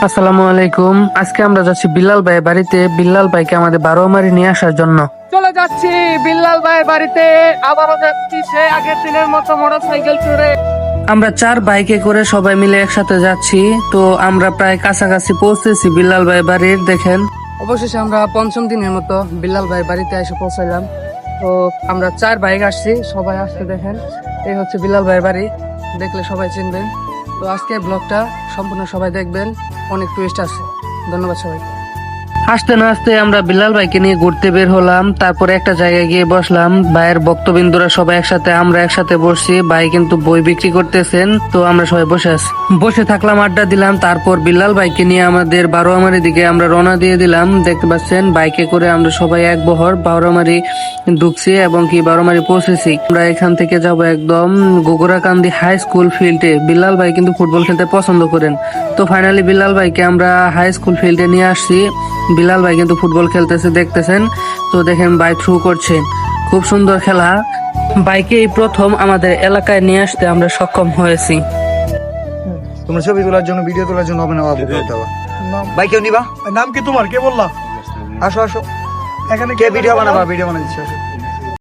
আসসালামু আলাইকুম। আজকে আমরা যাচ্ছি বিল্লাল ভাই বাড়িতে। বিল্লাল ভাইকে আমাদের বারোমারি নিয়ে আসার জন্য চলে যাচ্ছি বিল্লাল ভাইয়ের বাড়িতে। আবারও যাচ্ছি সে আগের দিনের মতো মোটরসাইকেল চড়ে। আমরা 4 বাইকে করে সবাই মিলে একসাথে যাচ্ছি। তো আমরা প্রায় কাছাকাছি পৌঁছেছি বিল্লাল ভাই বাড়ির। দেখেন, অবশেষে আমরা 5ম দিনের মতো বিল্লাল ভাই বাড়িতে এসে পৌঁছাইলাম। তো আমরা 4 বাইক আসছি, সবাই আসতে দেখেন। এই হচ্ছে বিল্লাল ভাইয়ের বাড়ি, দেখলে সবাই চিনবেন। তো আজকে ব্লগটা সম্পূর্ণ সবাই দেখবেন, অনেক টুইস্ট আছে। ধন্যবাদ সবাই। আসতে না আসতে আমরা বিল্লাল ভাইকে নিয়ে ঘুরতে বের হলাম। তারপরে একটা জায়গায় গিয়ে বসলাম। ভাইয়ের ভক্তবিন্দুরা সবাই একসাথে, আমরা একসাথে বসছি। ভাই কিন্তু বই বিক্রি করতেছেন, তো আমরা সবাই বসে আছি, বসে থাকলাম, আড্ডা দিলাম। তারপর বিল্লাল ভাইকে নিয়ে আমাদের বারোয়ামারি দিকে আমরা রওনা দিয়ে দিলাম। দেখতে পাচ্ছেন বাইকে করে আমরা সবাই এক বহর বারোয়ামারি ঢুকছি এবং কি বারোয়ামারি পৌঁছেছি। আমরা এখান থেকে যাব একদম গোগরাকান্দি হাই স্কুল ফিল্ডে। বিল্লাল ভাই কিন্তু ফুটবল খেলতে পছন্দ করেন। তো ফাইনালি বিল্লাল ভাইকে আমরা হাই স্কুল ফিল্ডে নিয়ে আসছি। বিল্লাল ভাই কিন্তু ফুটবল খেলতেছে, দেখতেছেন। তো দেখেন ভাই থ্রু করছে, খুব সুন্দর খেলা। বাইকে এই প্রথম আমাদের এলাকায় নিয়ে আসতে আমরা সক্ষম হয়েছি। তোমরা ছবি তোলার জন্য, ভিডিও তোলার জন্য হবে না বাবু, ভাই কেউ নিবা? নাম কি তোমার? কে বললা? আসো আসো, এখানে কে ভিডিও বানাবা? ভিডিও বানাচ্ছি, আসো।